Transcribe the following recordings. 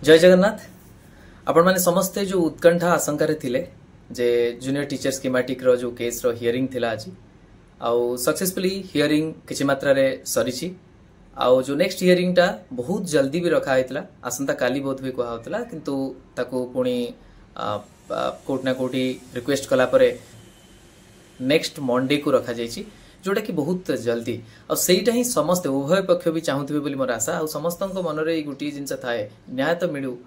जय जगन्नाथ। आपण माने समस्ते जो उत्कंठा आशंका रे थिले जे जूनियर टीचर स्कीमेटिक रो जो केस रो हियरिंग थिला आज आउ सक्सेसफुली हियरिंग किछि मात्रा रे सरीची आउ जो नेक्स्ट हियरिंग टा बहुत जल्दी भी रखा हैतला आसंता काली बहुत भी कहा होतला किंतु ताको पुणी कोर्ट ना कोर्टी रिक्वेस्ट कला परे नेक्स्ट मंडे को रखा जाइछि जोटा कि बहुत जल्दी और सेटा ही समस्त उभय पक्ष भी चाहूथिबे बोली मोर आशा और समस्तक मन रे गुटी जिंस थाए न्याय तो मिलू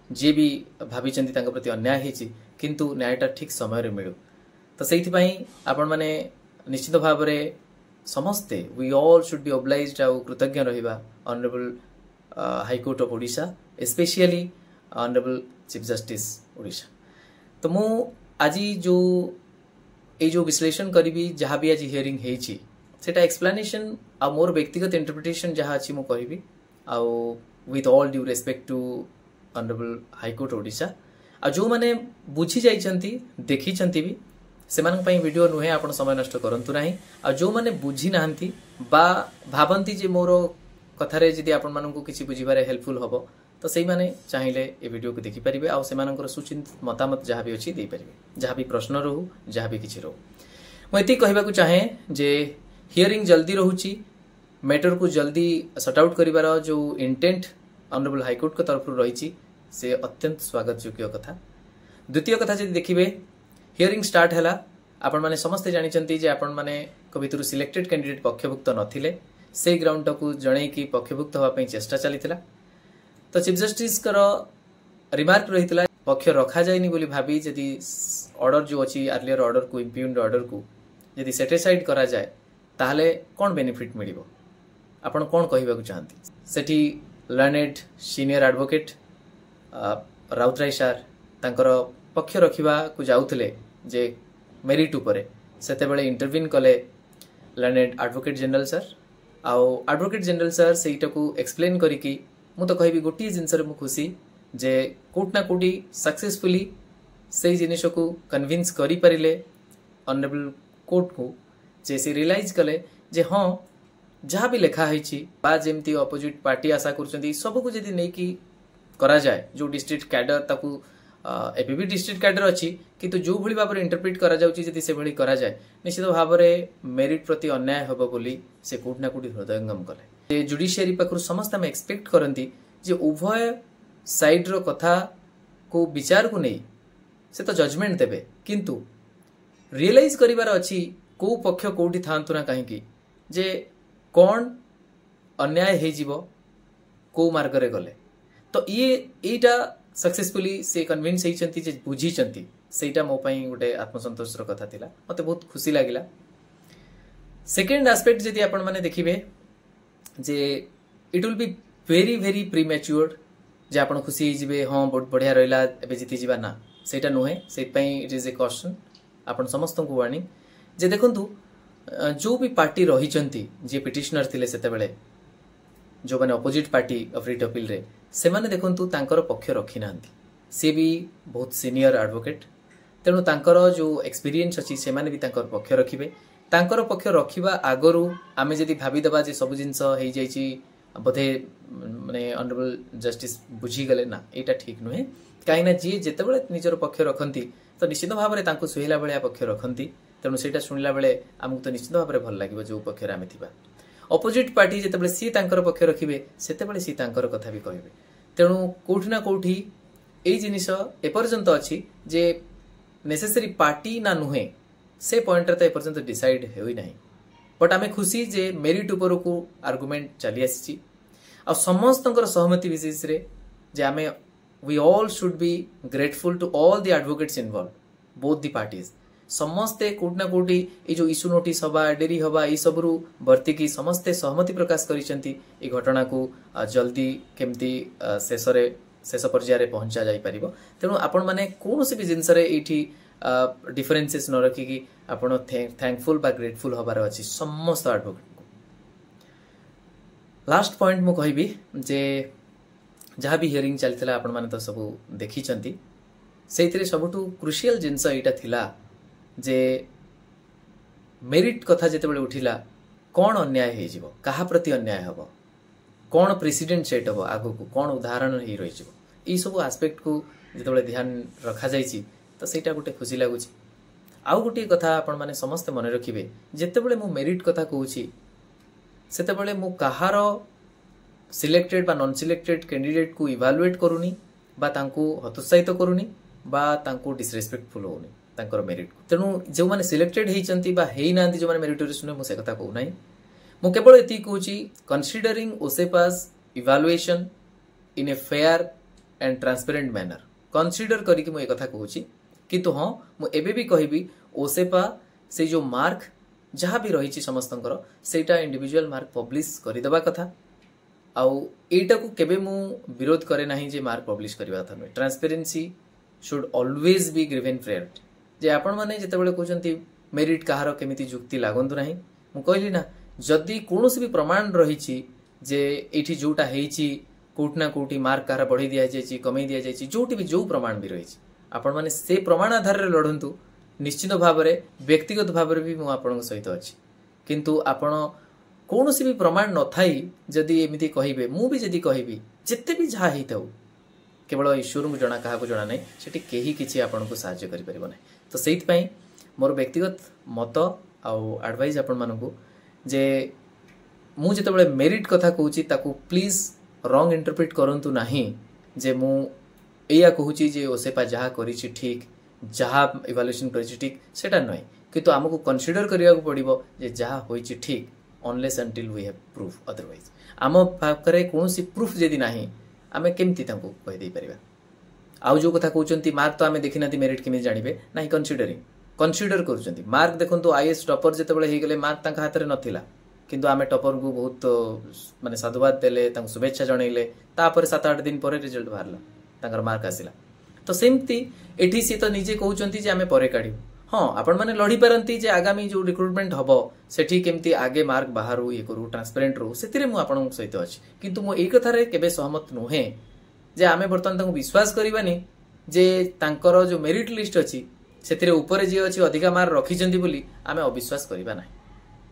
जे भी भाभी चंदी तांका प्रति अन्याय हेछि किंतु न्यायटा ठीक समय रे मिलू तो सेथि पई आपण माने निश्चित भाव रे समस्ते we all should be obliged आउ कृतज्ञ रहिबा honourable high court of Odisha specially honourable chief justice Odisha. तो मु आज जो विश्लेषण करी जहाँ भी आज हियरिंग हेछि सेटा एक्सप्लेनेशन आ मोर व्यक्तिगत इंटरप्रिटेशन जहाँ अच्छी मु कहिबी आउ with all due respect to honourable high court Odisha आ जो माने बुझी जाइछंती देखिछंती भी सेमान पई वीडियो नुहे आपण समय नष्ट करंतु नाही आ जो माने बुझी नाहंती बा भाबंती जे मोर कथारे जदी आपण माननकु किछि बुझिबारे हेल्पफुल हबो तो सही माने चाहिले ए वीडियो को देखि परिबे आ सेमानकर सुचिंतित मतामत जहाँ भी अछि दे परिबे जहाँ भी प्रश्न रहू जहाँ भी किछि रहू मु एति कहबा को चाहे जे हियरिंग जल्दी रहूची मैटर को जल्दी सॉर्ट आउट करिवार जो इंटेंट ऑनरेबल हाई कोर्ट को तरफ रही से अत्यंत स्वागत योग्य कथा। द्वितीय कथा जदि देखिबे हियरिंग स्टार्ट हैला आपण माने समस्त जानिचंती जे आपण माने को भितरु सिलेक्टेड कैंडिडेट पक्षभुक्त नथिले से ग्राउंड को जणै कि पक्षभुक्त होवा पई चेष्टा चलीथिला तो चीफ जस्टिस कर रिमार्क रही पक्ष रखा जाएनी बोली भाभी जदि ऑर्डर जो अच्छी अर्लियर ऑर्डर को इम्प्यून्ड ऑर्डर को जदि सेटिसाइड करा जाए ताहले कौन बेनिफिट मिलिबो आपण कौन कहबा को चाहती Sethi learned senior advocate Routray sir तांकर पक्ष रखिबा को जाउथले जे मेरिट उपरे सेते बेले इंटरवीन कले लर्नेड एडवोकेट जनरल सर आउ एडवोकेट जनरल सर सेटा को एक्सप्लेन करिकी मु तो कहबी गोटी जिनस रे मु खुशी जे कोर्ट ना कोटी सक्सेसफुली से जिनिस को कन्विंस करि परिले ऑनरेबल कोर्ट को जे से रियलाइज कले जे हां जहाँ भी लिखा है बा जेमती अपोजिट पार्टी आशा कर सब को जदि नहीं कि करा जाए जो डिस्ट्रिक्ट कैडर ताकू एबी भी डिस्ट्रिक्ट कैडर अच्छी किंतु जो भली भाव इंटरप्रिट करा जाउची जदि से भली करा जाए निश्चित भाव में मेरिट प्रति अन्याय हबो बोली से कोर्ट ना कोटी हृदयंगम कले जुडिशियरी पाखरु समस्त हम एक्सपेक्ट करंती जे उभय साइड रो कथा को विचार को नहीं से तो जजमेंट देबे किंतु रियलाइज करिवार अछि को पक्ष कोठी थांतु ना काहेकि जे कौन अन्याय हे जीवो को मार्ग रे गले तो ये एटा सक्सेसफुली से कन्विंस हेचंती जे बुझी चंती सेटा मो पई गोटे आत्मसंतोष रो कथा थिला मते बहुत खुशी लागिला। सेकंड एस्पेक्ट जदि आपण माने देखिबे जे it will be very very premature जे आपण खुशी हे जिवे हां बहुत बढ़िया रहला एबे जीति जीवा ना सेटा नोहे से पई इट इज ए क्वेश्चन आपण समस्त को वार्निंग जे देखंतु जो भी पार्टी रही जे पिटिशनर थिले सेते बेले जो माने opposite party of writ appeal रे से माने देखंतु तांकर पक्ष रखी नांती से भी बहुत सीनियर एडवोकेट तेणु तांकर जो एक्सपीरियंस अछि से माने भी तांकर पक्ष रखिबे तांकर पक्ष रखिबा आगरु आमे जदि भाबी दबा जे सब जिंस हे जाईची बोधे माने ऑनरेबल जस्टिस बुझी गले ना एटा ठीक नुहे काहे ना जी जेते बेले निजर पक्ष रखंती तो निश्चित भाव में तांको सुहिला बेले पक्ष रखंती तेणु सेटा शुणिला बेले आमको तो निश्चित भाव में भल लागिबो जो पक्ष रे आमे थिबा अपोजिट पार्टी जेते बेले सी तांकर पक्ष रखिबे सेते बेले सी तांकर कथा भी कहबे तेणु कोठी ना कोठी एई जिनिस एपर्यंत अछि जे नेसेसरी पार्टी ना नुहे से पॉइंट रे तो एपर्यंत डिसाइड हेई नाही बट आमे खुशी जे मेरिट ऊपर को आर्गुमेंट चली आसी आ समस्तंकर सहमति विशेष रे जे आमे we all should be grateful to all the advocates involved both the parties समस्ते कोट ना कोटी ए जो इश्यू नोटिस हवा डेरी हवा ई सबरु बर्ती की समस्ते सहमति प्रकाश करिसेंती ए घटना को जल्दी केमती शेष पर्याय रे पहुंचा जाई परिबो तेणु आपण माने कोनोसी भी जिंस रे एठी डिफरेंसेस न रखी कि आपण थैंकफुल बा ग्रेटफुल हबार अछि समस्त एडवोकेट को। लास्ट पॉइंट मु कहबी जे जहाँ भी हियरिंग चलथिला आपण माने तो सब देखि चंती सेइतरे सबटु क्रुशियल जिंस एटा थिला जे मेरिट कथा जेते बेले उठिला कौन अन्याय हे जीवो कहा प्रति अन्याय हबो कौन प्रेसिडेंट सेट हबो आगो को कौन उदाहरण ही रही जीवो यही सब आस्पेक्ट को जो ध्यान रखा जाइए तो सहीटा गोटे खुशी लगुच। आउ गोटे कथा आपण मैंने समस्ते मन रखिए जितेबले मु मेरिट कथा कहूँ सेतेबले मु कहार सिलेक्टेड बा नॉन सिलेक्टेड कैंडिडेट को इवालुएट करूनी बा तांको हतोत्साहित करूनी बा तांको डिसरेस्पेक्टफुल होनी तांकर मेरिट को। तेणु जो माने सिलेक्टेड हेइचंती बा हेइ नांती जो माने मेरिटोरियस नु मु से कथा कहू नाही। मु केवल एति कहूची कंसीडरिंग ओसेपास evaluation in a fair and transparent manner consider करी कि मु ए कथा कहूची किंतु हां मु एबे भी कहबी ओसेपा से जो मार्क जहाँ भी रही समस्तंकर सेटा इंडिविजुअल मार्क पब्लिश करदेवा कथा आउ एटा को केबे मु विरोध करे नाही जे मार्क पब्लिश करबा था। Transparency should always be given priority जे आपण माने जेतेबेले कहउचंती मेरिट कहार केमिति जुक्ति लागंतु नाही। मु कहली ना जदि कोनोसी भी प्रमाण रही जे एठी जोटा हेइची कोठना कोठी मार्क कहार बढ़ी दिया जायची कमै दिया जायची जोटी भी जो प्रमाण भी रही आपण माने से प्रमाण आधार रे लढंतु निश्चित भाव में व्यक्तिगत भाव में भी मु आपन सहित अच्छी किंतु आपण कौनसी भी प्रमाण न थाई जदि एमिति कहिबे मु भी जदि कहबी जेते भी जहा हेइताउ केवल ईश्वर को जना काहा को जना नै सेठी केही किछि आपन को सहाय्य करि परिबो नै। तो सेहित पई मोर व्यक्तिगत मत आउ एडवाइस आपन मानकु जे मु जेतेबेले मेरिट कथा कहूची ताकू प्लीज रॉन्ग इंटरप्रेट करंतु नाही जे मु एया कहूची जे ओसेपा जहा करिछि ठीक जहाँ इवाल्युएशन करिछि ठीक सेटा नय किंतु हमको कंसीडर करिया को पड़िबो जे जहाँ होइछि ठीक unless until we have proof otherwise आम पाखरे कोनोसी प्रूफ जदि नाही आमे केमति तांको कहि देई परिबा। आउ जो कथा कहउचंती मार्क तो आमे देखिनाती मेरिट केमि जानिबे नाही कंसीडर करूचंती मार्क देखंतु आईएएस टॉपर जेतेबेले हे गेले मार्क तांका हाथ रे नथिला किंतु आमे टॉपर को बहुत माने साधुवाद देले तांको शुभेच्छा जणैले तापर 7-8 दिन पर रिजल्ट बाहरला तांकर मार्क आसिला। तो सेमती एठी सी तो निजे कहउचंती जे आमे परे काढिबु हाँ आपण माने लढी पारंती जे आगामी जो रिक्रुटमेंट हबो सेठी केमती आगे मार्क बाहरु ये करू ट्रांसपेरेंट रो सेतिरे मु आपण सहित अछि किंतु मु एई कथा रे केबे सहमत नोहे जे आमे बर्तन तांको विश्वास करिबानी जे तांकर जो मेरिट लिस्ट अछि सेतिरे ऊपर जे अछि अधिका मार्क रखिचंती बोली आमे अविश्वास करिबा नाही।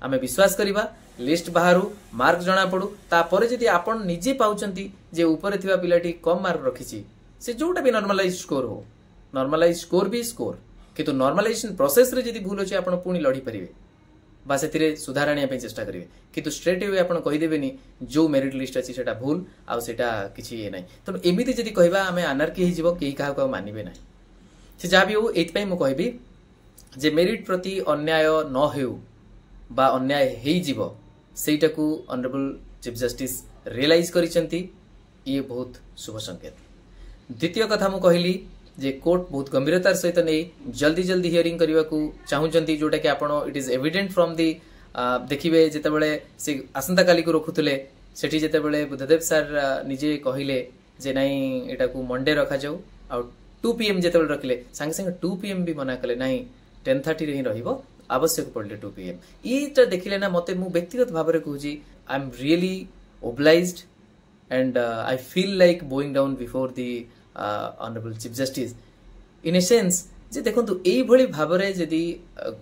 आमे विश्वास करिबा लिस्ट बाहरु मार्क जणा पडू तापर जदि आपण निजे पाउचंती जे ऊपर थिबा पिलाटी कम मार्क रखिछि से जोटा भी नॉर्मलाइज स्कोर हो नॉर्मलाइज स्कोर भी स्कोर किंतु नॉर्मलाइजेशन प्रोसेस रे जदि भूल अछि आपण पुणी लढी परिबे बा सेतिरे सुधार आनिया पे चेष्टा करिवे किंतु स्ट्रेट वे आपण कहि देबेनी जो मेरिट लिस्ट अछि सेटा भूल आ सेटा किछि ए नै। तो एमिति जदि कहबा हमें अनार्की हि जिवो केही काहा को मानिबे नै से जा भी हो एत पई मु कहबी जे मेरिट प्रति अन्याय न हेउ बा अन्याय हेइ जिवो सेटा को ऑनरेबल चीफ जस्टिस रियलाइज करिसंती ये बहुत शुभ संकेत। द्वितीय कथा मु कहली जे कोर्ट बहुत गंभीरतार सहित नहीं जल्दी हियरिंग करने को चाहूँगी जोटा कि आपण it is evident from the देखिए जितेबले से आसंता काली को रखुले सेठी जितेबले बुद्धदेव सर निजे कहले जे नहीं एटा को मंडे रखा जाऊ आ 2 PM जितेबले रखले संगे संगे 2 PM भी मना कले नहीं 10:30 रे ही रहिबो आवश्यक पड़ले 2 PM ये देखिले ना मते मु व्यक्तिगत भाव में कहूँ I am really obliged and I feel like bowing down before the honorable chief justice in a sense जे देखंतु एई भली भाबरे जदी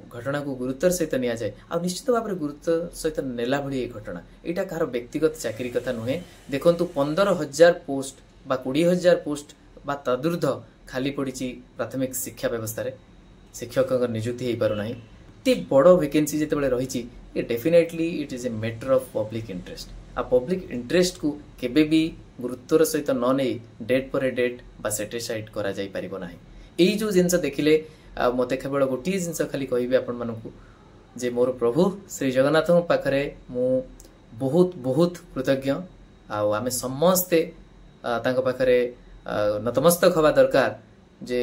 घटना को गुरुत्वर सहित निया जाय आ निश्चित भाबरे गुरुत्व सहित नेला भली ए घटना एटा कार व्यक्तिगत चाकरी कथा नुहे। देखंतु 15,000 पोस्ट बा 20,000 पोस्ट बा तदुर्ध खाली पड़िची प्राथमिक शिक्षा व्यवस्था रे शिक्षक नियुक्ति हे पारु नाही ते बड़ वैकेंसी जेतेबेले रहिची ये definitely it is a matter of public interest आ पब्लिक इंटरेस्ट को केबे भी गुरुत्वर सहित न नहीं डेट पर डेट बा सेटिसाइड करा जाई परिबो नाही। एई जो जिनस देखिले मते केवल गोटी जिनस खाली कहबी आपण मानकु जे मोर प्रभु श्री जगन्नाथ पाखरे मु बहुत बहुत कृतज्ञ आ आमे समस्ते तांको पाखरे नतमस्तक हवा दरकार जे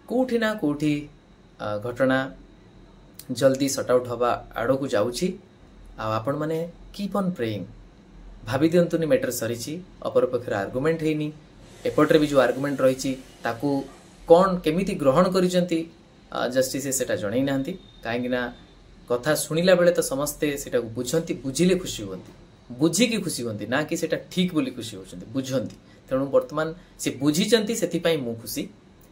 कोठी ना कोठी घटना जल्दी सट आउट हवा आड़ो को जाउची आ आपण माने कीप ऑन प्रेइंग भाभी दिंतुनी मैटर सरी अपर पक्षर आर्गुमेंट है एपट्रे भी जो आर्गुमेंट रही ताकू कौन केमिति ग्रहण करिसेंती जस्टिस सेटा जणै नांती काहेकि ना कथा सुनिला बेले तो समस्ते सेटा को बुझंती बुझिले खुशी होंती बुझिकी खुशी होंती ना कि सेटा ठीक बोली खुशी होचंती बुझंती। तेणु वर्तमान से बुझीचंती सेति पई मु खुशी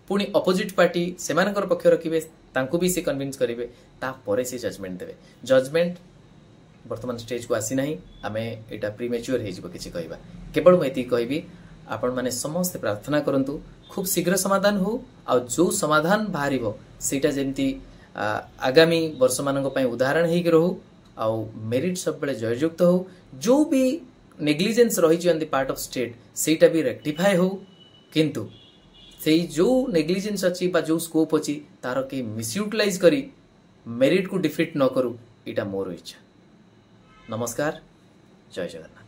पुणी अपोजिट पार्टी सेमानकर पक्ष रखिबे तांको भी से कन्विंस करिवे ता परे से जजमेंट देबे जजमेंट वर्तमान स्टेज को आसी नाही आमे एटा प्रीमेच्योर हे जिवो किछि कहबा केवल मैं एति कहबी आपण माने समस्त प्रार्थना करंतु खूब शीघ्र समाधान हो आ जो समाधान बाहर सेटा जेमती आगामी वर्ष मानक पई उदाहरण हेक रहू आ मेरिट सब बेले जययुक्त हो जो भी नेग्लिजेंस रही on the part of state सेटा भी रेक्टिफाई हो किंतु से जो नेग्लिजेंस अच्छी बा जो स्कोप अच्छी तार के मिसयूटिलाइज करी मेरिट को डिफिट न करू इटा मोर इच्छा। नमस्कार, जय जगन्नाथ।